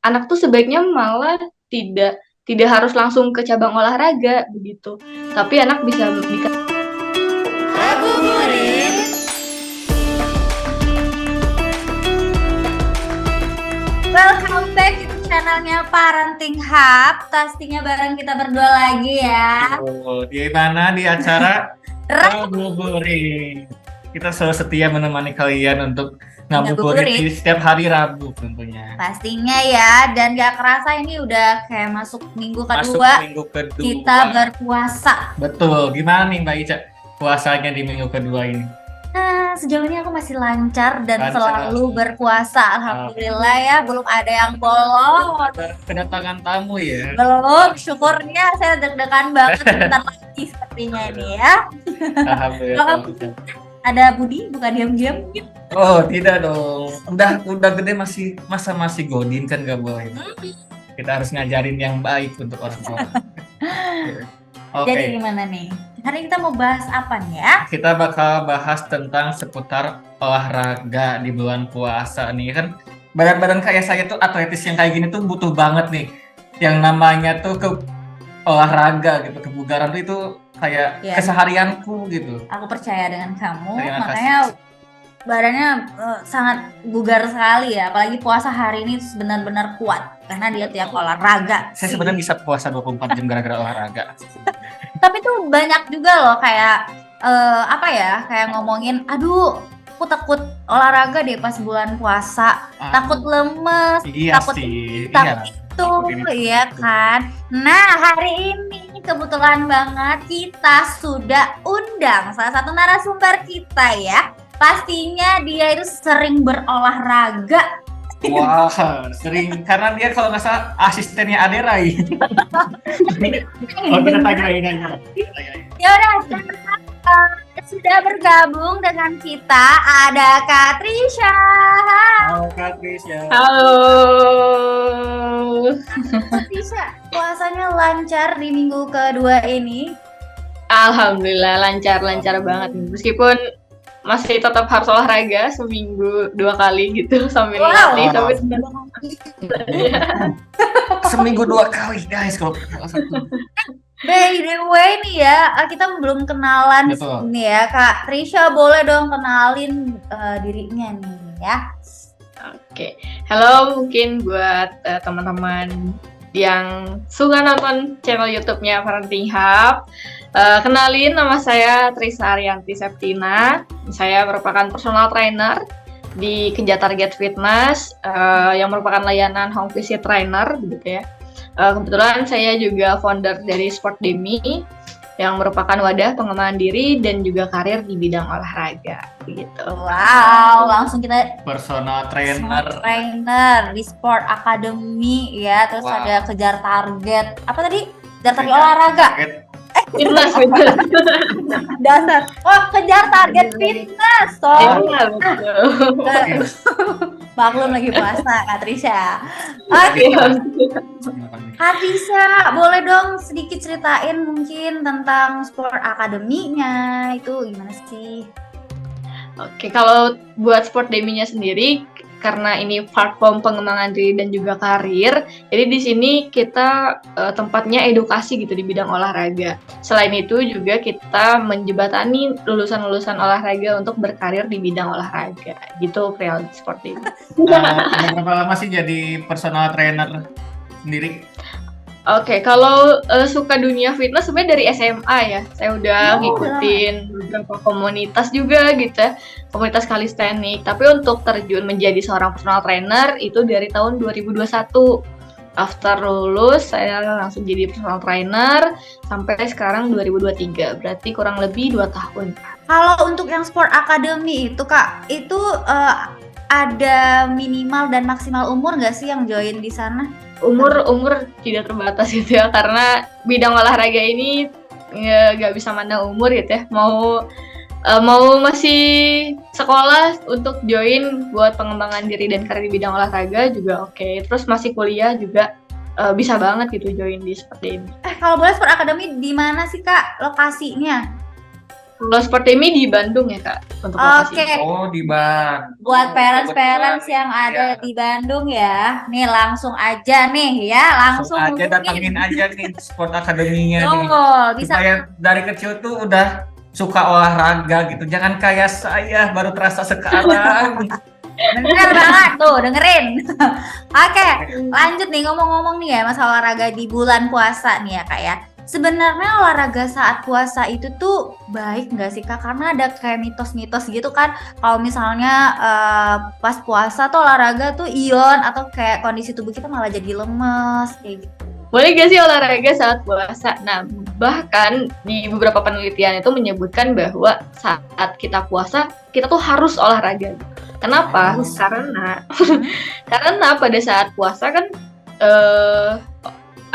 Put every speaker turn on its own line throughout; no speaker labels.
anak tuh sebaiknya malah tidak tidak harus langsung ke cabang olahraga begitu. Tapi anak bisa
Welcome back to channelnya Parenting Hub. Pastinya bareng kita berdua lagi ya.
Oh, di mana di acara Ngabuburit. Kita selalu setia menemani kalian untuk ngabuburit di setiap hari Rabu tentunya.
Pastinya ya, dan gak kerasa ini udah kayak masuk minggu kedua. Kita berpuasa.
Betul, gimana nih Mbak Ica puasanya di minggu kedua ini?
Nah, sejauh ini aku masih lancar dan selalu berpuasa. Alhamdulillah ya, belum ada yang bolong.
Kedatangan tamu ya?
Belum, syukurnya saya deg-degan banget bentar lagi sepertinya ini ya.
Alhamdulillah.
Ada Budi, bukan diam-diam gitu.
Oh, tidak dong. Udah gede masih godin kan gak boleh. Kita harus ngajarin yang baik untuk orang tua.
Jadi gimana nih? Hari ini kita mau bahas apa nih ya?
Kita bakal bahas tentang seputar olahraga di bulan puasa nih kan. Badan-badan kayak saya tuh atletis yang kayak gini tuh butuh banget nih. Yang namanya tuh olahraga gitu, kebugaran tuh itu kayak keseharianku gitu.
Aku percaya dengan kamu, makanya badannya sangat bugar sekali ya. Apalagi puasa hari ini benar-benar kuat karena dia tiap olahraga.
Saya sebenarnya bisa puasa 24 jam gara-gara olahraga.
Tapi tuh banyak juga loh kayak kayak ngomongin, aduh, aku takut olahraga deh pas bulan puasa, takut lemes, takut itu, ya kan. Nah, hari ini kebetulan banget kita sudah undang salah satu narasumber kita ya. Pastinya dia itu sering berolahraga.
Wah, sering karena dia kalau nggak salah asistennya Aderai. Oh, kita tanyain aja.
Ya udah, sudah bergabung dengan kita ada Kak Trisha.
Halo Kak Trisha.
Halo.
Kak Trisha, puasanya lancar di minggu kedua ini?
Alhamdulillah lancar banget. Meskipun masih tetap harus olahraga seminggu 2 kali gitu sambil latih sampai
seminggu 2 kali guys kalau
By the way nih ya, kita belum kenalan nih ya. Kak Trisha, boleh dong kenalin dirinya nih ya.
Oke. Halo, mungkin buat teman-teman yang suka nonton channel YouTube-nya Parenting Hub, kenalin, nama saya Trisha Arianti Septina. Saya merupakan personal trainer di Kejar Target Fitness, yang merupakan layanan home visit trainer gitu ya. Kebetulan saya juga founder dari Sportdemy yang merupakan wadah pengembangan diri dan juga karir di bidang olahraga gitu.
Wow, langsung kita
personal trainer
di Sport Academy ya. Terus ada Kejar Target, apa tadi? Kejar Target olahraga. Fitness. Dasar. Oh, Kejar Target Fitness. Maklum lagi puasa, Kak Trisha. Oke. Kak Trisha, boleh dong sedikit ceritain mungkin tentang Sport Academy-nya itu gimana sih?
Oke, kalau buat Sportdemy-nya sendiri, karena ini platform pengembangan diri dan juga karir, jadi di sini kita tempatnya edukasi gitu di bidang olahraga. Selain itu juga kita menjembatani lulusan-lulusan olahraga untuk berkarir di bidang olahraga, gitu Prial Sportdemy.
Berapa lama sih jadi personal trainer sendiri?
Oke, kalau suka dunia fitness sebenarnya dari SMA ya. Saya udah ngikutin beberapa komunitas juga gitu, komunitas calisthenics. Tapi untuk terjun menjadi seorang personal trainer itu dari tahun 2021. After lulus saya langsung jadi personal trainer sampai sekarang 2023. Berarti kurang lebih 2 tahun.
Kalau untuk yang Sport Academy itu Kak, itu ada minimal dan maksimal umur nggak sih yang join di sana?
Umur tidak terbatas gitu ya, karena bidang olahraga ini nggak bisa mandang umur gitu ya. Mau masih sekolah untuk join buat pengembangan diri dan karir di bidang olahraga juga oke. Terus masih kuliah juga bisa banget gitu join di seperti ini.
Kalau boleh Sport Academy di mana sih Kak lokasinya?
Kalau seperti ini di Bandung ya Kak untuk lokasi.
Oke,
Oh, di Bandung.
buat parents-parents
Kebetulan
yang ada
ya.
di Bandung ya, nih langsung aja nih ya,
Langsung
langsung
aja datengin
hubungin.
aja nih Sport Akademinya nih.
Betul, bisa
Supaya dari kecil tuh udah suka olahraga gitu. Jangan kayak saya baru terasa sekarang.
bener banget tuh, dengerin. Oke, lanjut nih ngomong-ngomong nih ya masalah olahraga di bulan puasa nih ya Kak ya. Sebenarnya olahraga saat puasa itu tuh baik nggak sih Kak? Karena ada kayak mitos-mitos gitu kan. Kalau misalnya pas puasa tuh olahraga tuh ion atau kayak kondisi tubuh kita malah jadi lemes kayak gitu.
Boleh gak sih olahraga saat puasa? Nah, bahkan di beberapa penelitian itu menyebutkan bahwa saat kita puasa, kita tuh harus olahraga. Kenapa?
Harus.
Karena pada saat puasa kan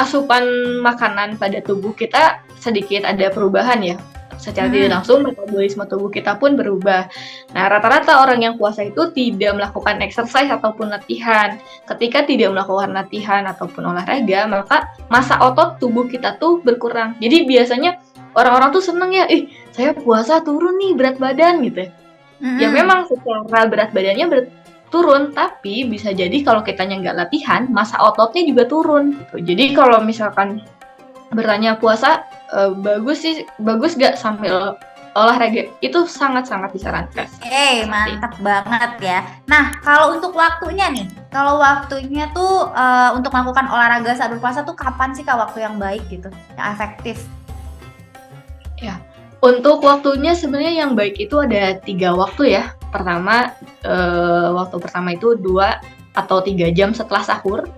asupan makanan pada tubuh kita sedikit ada perubahan ya. Secara tidak langsung metabolisme tubuh kita pun berubah. Nah, rata-rata orang yang puasa itu tidak melakukan exercise ataupun latihan. Ketika tidak melakukan latihan ataupun olahraga, maka massa otot tubuh kita tuh berkurang. Jadi biasanya orang-orang tuh seneng ya, saya puasa turun nih berat badan gitu. Ya memang secara berat badannya turun, tapi bisa jadi kalau kitanya nggak latihan, massa ototnya juga turun. Gitu. Jadi kalau misalkan bertanya puasa bagus gak sambil olahraga, itu sangat-sangat disarankan.
Mantap banget ya. Nah, kalau untuk waktunya nih, kalau waktunya tuh untuk melakukan olahraga saat berpuasa tuh kapan sih Kak waktu yang baik gitu, yang efektif?
Ya, untuk waktunya sebenarnya yang baik itu ada 3 waktu ya. Pertama, waktu pertama itu 2 atau 3 jam setelah sahur.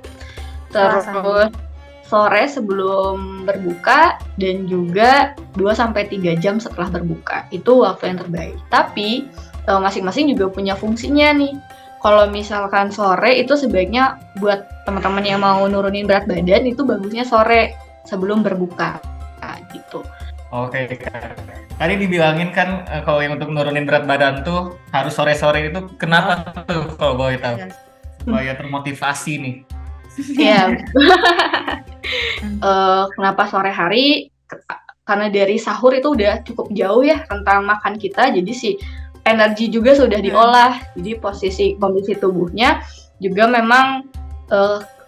Terus sore sebelum berbuka dan juga 2-3 jam setelah berbuka. Itu waktu yang terbaik. Tapi masing-masing juga punya fungsinya nih. Kalau misalkan sore itu sebaiknya buat teman-teman yang mau nurunin berat badan itu bagusnya sore sebelum berbuka. Gitu.
Oke, tadi dibilangin kan kalau yang untuk nurunin berat badan tuh harus sore-sore itu kenapa tuh kalau boleh tahu? Supaya termotivasi nih.
Iya. Kenapa sore hari? Karena dari sahur itu udah cukup jauh ya rentang makan kita, jadi si energi juga sudah diolah. Jadi kondisi tubuhnya juga memang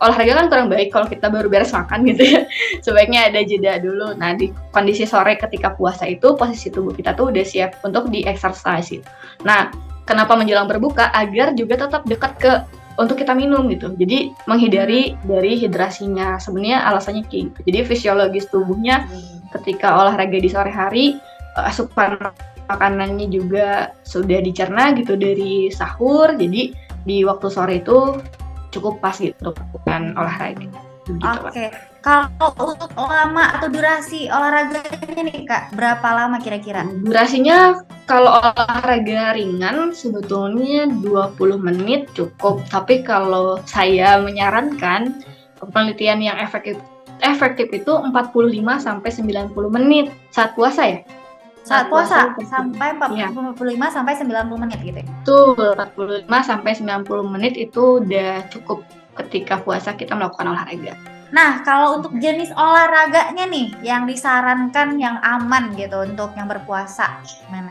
olahraga kan kurang baik kalau kita baru beres makan gitu ya. Sebaiknya ada jeda dulu. Nah, di kondisi sore ketika puasa itu posisi tubuh kita tuh udah siap untuk di-exercise. Nah, kenapa menjelang berbuka? Agar juga tetap dekat untuk kita minum gitu. Jadi menghindari dari hidrasinya. Sebenarnya alasannya kayak gitu. Jadi fisiologis tubuhnya ketika olahraga di sore hari, asupan makanannya juga sudah dicerna gitu dari sahur. Jadi di waktu sore itu cukup pas gitu untuk melakukan olahraga.
Oke. Kalau untuk lama atau durasi olahraganya nih Kak, berapa lama kira-kira?
Durasinya kalau olahraga ringan sebetulnya 20 menit cukup. Tapi kalau saya menyarankan penelitian yang efektif itu 45 sampai 90 menit saat puasa ya.
Saat puasa sampai 45 sampai 90 menit gitu ya.
Betul, 45 sampai 90 menit itu udah cukup ketika puasa kita melakukan olahraga.
Nah, kalau untuk jenis olahraganya nih yang disarankan yang aman gitu untuk yang berpuasa, gimana?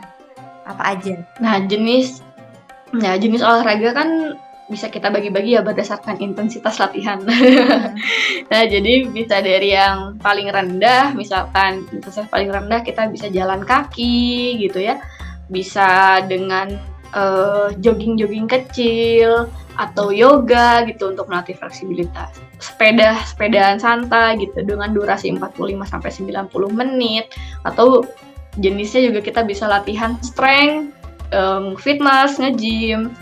Apa aja?
Nah, jenis olahraga kan bisa kita bagi-bagi ya berdasarkan intensitas latihan. Nah, jadi bisa dari yang paling rendah, misalkan intensitas paling rendah kita bisa jalan kaki gitu ya. Bisa dengan jogging-jogging kecil atau yoga gitu untuk melatih fleksibilitas. Sepedaan santai gitu dengan durasi 45 sampai 90 menit atau jenisnya juga kita bisa latihan strength, fitness, nge-gym.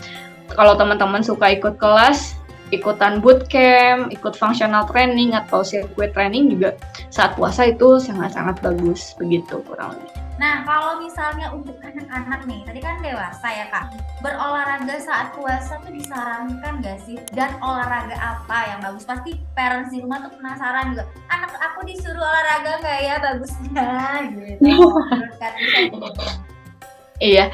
Kalau teman-teman suka ikut kelas, ikutan bootcamp, ikut functional training atau circuit training juga saat puasa itu sangat-sangat bagus begitu kurang lebih.
Nah, kalau misalnya untuk anak-anak nih, tadi kan dewasa ya Kak, berolahraga saat puasa tuh disarankan gak sih? Dan olahraga apa yang bagus? Pasti parents di rumah tuh penasaran juga, anak aku disuruh olahraga gak ya bagusnya? Gitu.
Iya,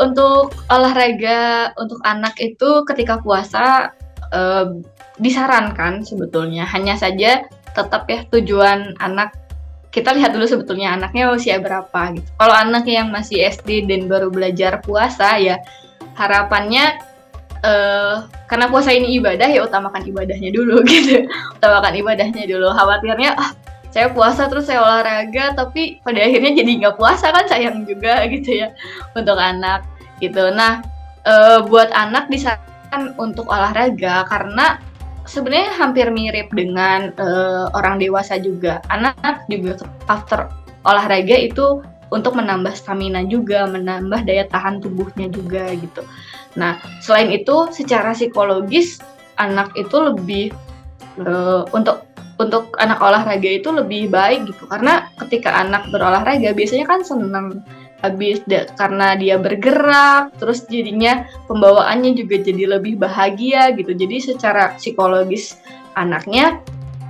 untuk olahraga untuk anak itu ketika puasa disarankan sebetulnya, hanya saja tetap ya tujuan anak kita lihat dulu sebetulnya anaknya usia berapa gitu. Kalau anak yang masih SD dan baru belajar puasa ya harapannya karena puasa ini ibadah ya utamakan ibadahnya dulu gitu. Utamakan ibadahnya dulu. Khawatirnya saya puasa terus saya olahraga tapi pada akhirnya jadi nggak puasa kan sayang juga gitu ya untuk anak gitu. Nah buat anak disarankan untuk olahraga karena sebenarnya hampir mirip dengan orang dewasa juga. Anak juga after olahraga itu untuk menambah stamina juga, menambah daya tahan tubuhnya juga gitu. Nah, selain itu secara psikologis anak itu lebih untuk anak olahraga itu lebih baik gitu. Karena ketika anak berolahraga biasanya kan senang karena dia bergerak, terus jadinya pembawaannya juga jadi lebih bahagia gitu. Jadi secara psikologis anaknya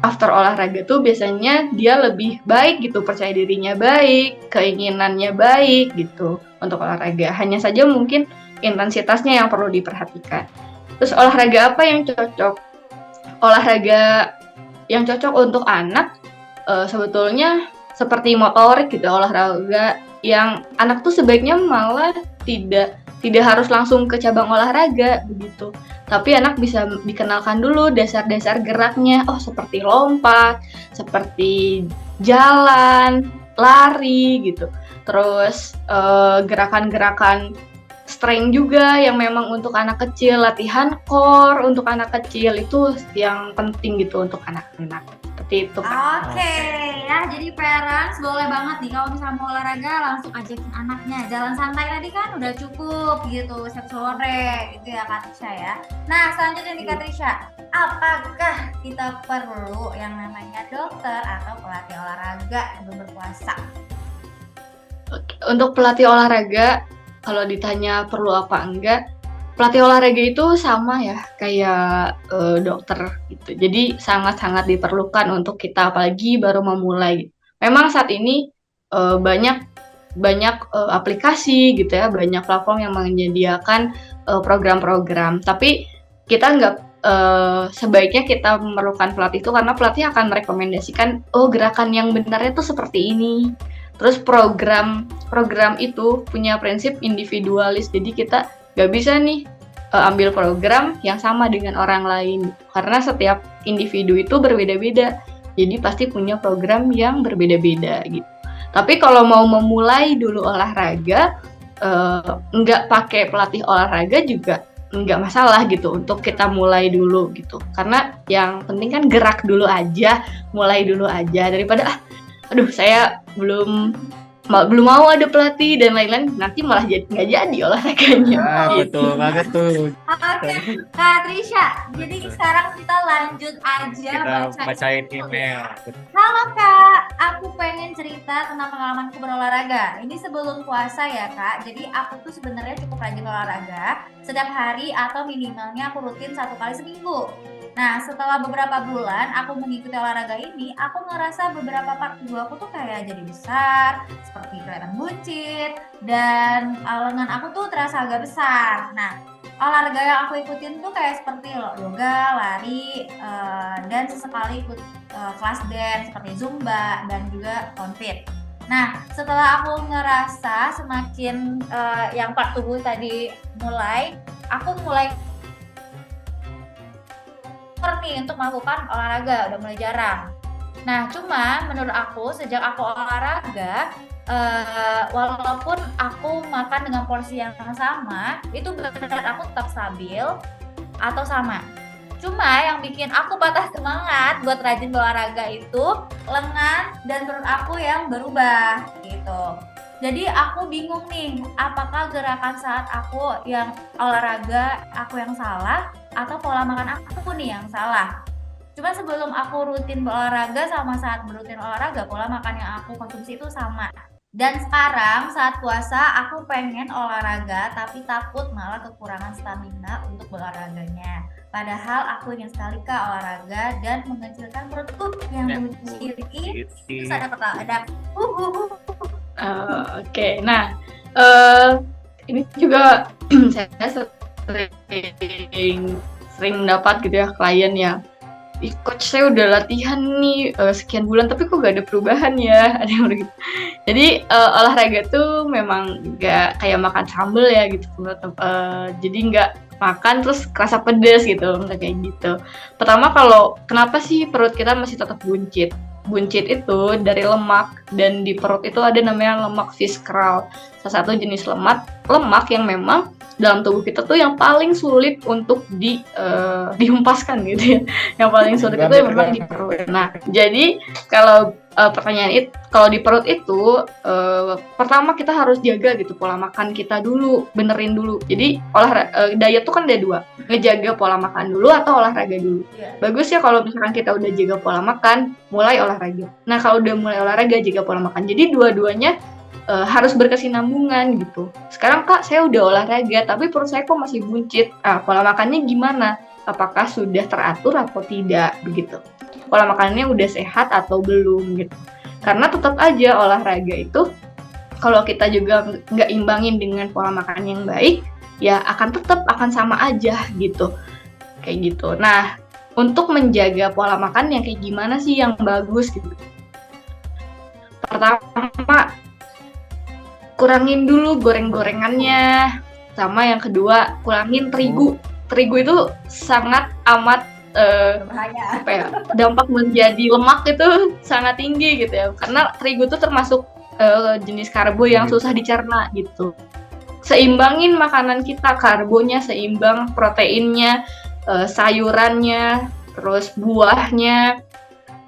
after olahraga tuh biasanya dia lebih baik gitu, percaya dirinya baik, keinginannya baik gitu untuk olahraga. Hanya saja mungkin intensitasnya yang perlu diperhatikan. Terus olahraga apa yang cocok? Olahraga yang cocok untuk anak sebetulnya seperti motorik gitu, olahraga yang anak tuh sebaiknya malah tidak harus langsung ke cabang olahraga begitu. Tapi anak bisa dikenalkan dulu dasar-dasar geraknya. Oh, seperti lompat, seperti jalan, lari gitu. Terus gerakan-gerakan strength juga yang memang untuk anak kecil, latihan core untuk anak kecil itu yang penting gitu untuk anak-anak. Seperti itu kan.
Oke, ya jadi parents boleh banget nih kalau misalnya mau olahraga langsung ajakin anaknya. Jalan santai tadi kan udah cukup gitu, sore gitu ya Kak Trisha ya. Nah selanjutnya nih Kak Trisha, apakah kita perlu yang namanya dokter atau pelatih olahraga sebelum berpuasa?
Oke, untuk pelatih olahraga, kalau ditanya perlu apa enggak, pelatih olahraga itu sama ya kayak dokter gitu. Jadi sangat-sangat diperlukan untuk kita apalagi baru memulai. Memang saat ini banyak aplikasi gitu ya, banyak platform yang menyediakan program-program. Tapi kita nggak sebaiknya kita memerlukan pelatih itu karena pelatih akan merekomendasikan gerakan yang benarnya tuh seperti ini. Terus program itu punya prinsip individualis, jadi kita nggak bisa nih ambil program yang sama dengan orang lain karena setiap individu itu berbeda-beda, jadi pasti punya program yang berbeda-beda gitu. Tapi kalau mau memulai dulu olahraga nggak pakai pelatih olahraga juga nggak masalah gitu untuk kita mulai dulu gitu, karena yang penting kan gerak dulu aja, mulai dulu aja daripada aduh saya belum mau ada pelatih dan lain-lain, nanti malah nggak jadi olahraganya.
Betul banget tuh.
Oke, Kak Trisha, jadi sekarang kita lanjut aja
bacain email.
Halo Kak, aku pengen cerita tentang pengalamanku berolahraga. Ini sebelum puasa ya Kak, jadi aku tuh sebenarnya cukup rajin olahraga. Setiap hari atau minimalnya aku rutin 1 kali seminggu. Nah, setelah beberapa bulan aku mengikuti olahraga ini, aku ngerasa beberapa part tubuh aku tuh kayak jadi besar, seperti kelihatan buncit, dan lengan aku tuh terasa agak besar. Nah, olahraga yang aku ikutin tuh kayak seperti yoga, lari, dan sesekali ikut kelas dance seperti zumba dan juga konfit. Nah, setelah aku ngerasa semakin yang part tubuh tadi aku mulai nih untuk melakukan olahraga, udah mulai jarang. Nah, cuma menurut aku sejak aku olahraga, walaupun aku makan dengan porsi yang sama, itu berat aku tetap stabil atau sama. Cuma yang bikin aku patah semangat buat rajin berolahraga itu lengan dan perut aku yang berubah gitu. Jadi aku bingung nih, apakah gerakan saat aku yang olahraga aku yang salah atau pola makan aku nih yang salah. Cuma sebelum aku rutin berolahraga sama saat berutin olahraga, pola makan yang aku konsumsi itu sama. Dan sekarang saat puasa aku pengen olahraga tapi takut malah kekurangan stamina untuk berolahraganya. Padahal aku ingin sekali Kak olahraga dan mengecilkan perutku yang buncit. Terus ada
Oke, nah ini juga saya sering mendapat gitu ya klien yang "Ih, coach saya udah latihan nih sekian bulan tapi kok gak ada perubahan ya." Ada yang udah gitu. Jadi olahraga tuh memang nggak kayak makan sambel ya gitu. Jadi nggak makan terus kerasa pedes gitu, nggak kayak gitu. Pertama kalau kenapa sih perut kita masih tetap buncit? Buncit itu dari lemak, dan di perut itu ada namanya lemak visceral. Salah satu jenis lemak yang memang dalam tubuh kita tuh yang paling sulit untuk dihempaskan gitu ya. Yang paling sulit itu memang di perut. Nah, jadi kalau pertanyaan itu, kalau di perut itu pertama kita harus jaga gitu pola makan kita dulu, benerin dulu. Jadi diet tuh kan ada dua, ngejaga pola makan dulu atau olahraga dulu. Bagus ya kalau misalkan kita udah jaga pola makan, mulai olahraga. Nah kalau udah mulai olahraga, jaga pola makan. Jadi dua-duanya harus berkesinambungan gitu. Sekarang Kak, saya udah olahraga, tapi perut saya kok masih buncit. Pola makannya gimana? Apakah sudah teratur atau tidak begitu? Pola makannya udah sehat atau belum gitu? Karena tetap aja olahraga itu kalau kita juga nggak imbangin dengan pola makan yang baik, ya tetap akan sama aja gitu. Kayak gitu. Nah, untuk menjaga pola makan yang kayak gimana sih yang bagus gitu? Pertama, kurangin dulu goreng-gorengannya. Sama yang kedua, kurangin terigu. Terigu itu sangat amat dampak menjadi lemak itu sangat tinggi gitu ya. Karena terigu itu termasuk jenis karbo yang susah dicerna gitu. Seimbangin makanan kita, karbonya seimbang, proteinnya, sayurannya, terus buahnya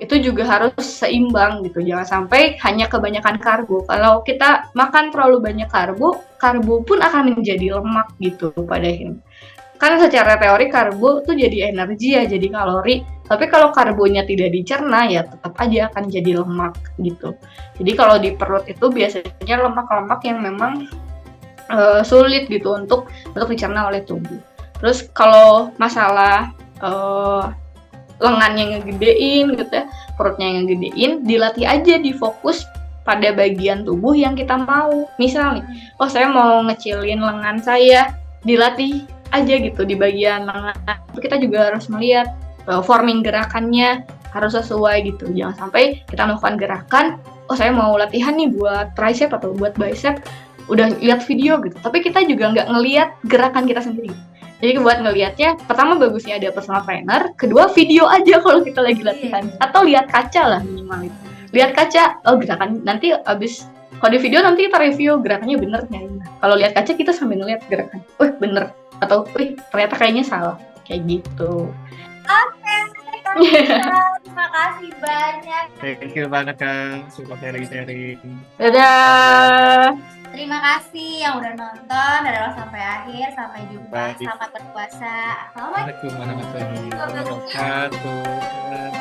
itu juga harus seimbang gitu. Jangan sampai hanya kebanyakan karbo. Kalau kita makan terlalu banyak karbo pun akan menjadi lemak gitu pada akhirnya. Kan secara teori karbo tuh jadi energi ya, jadi kalori. Tapi kalau karbonya tidak dicerna ya tetap aja akan jadi lemak gitu. Jadi kalau di perut itu biasanya lemak-lemak yang memang sulit gitu untuk dicerna oleh tubuh. Terus kalau masalah lengannya ngegedein gitu ya, perutnya yang ngegedein, dilatih aja, difokus pada bagian tubuh yang kita mau. Misal nih, saya mau ngecilin lengan saya, dilatih aja gitu di bagian lengan. Kita juga harus melihat forming gerakannya harus sesuai gitu. Jangan sampai kita melakukan gerakan, saya mau latihan nih buat tricep atau buat bicep, udah lihat video gitu, tapi kita juga nggak ngelihat gerakan kita sendiri. Jadi buat ngelihatnya, pertama bagusnya ada personal trainer, kedua video aja kalau kita lagi latihan, atau lihat kaca lah minimal itu. Lihat kaca, gerakan nanti abis, kalau di video nanti kita review gerakannya bener nggak. Kalau lihat kaca kita sambil ngeliat gerakan, bener, atau ternyata kayaknya salah, kayak gitu.
Oke, terima kasih banyak.
Thank you banget Kak, suka sharing-sharing.
Dadah.
Terima kasih yang udah nonton dari awal sampai akhir. Sampai jumpa. Selamat berpuasa. Assalamualaikum
warahmatullahi wabarakatuh.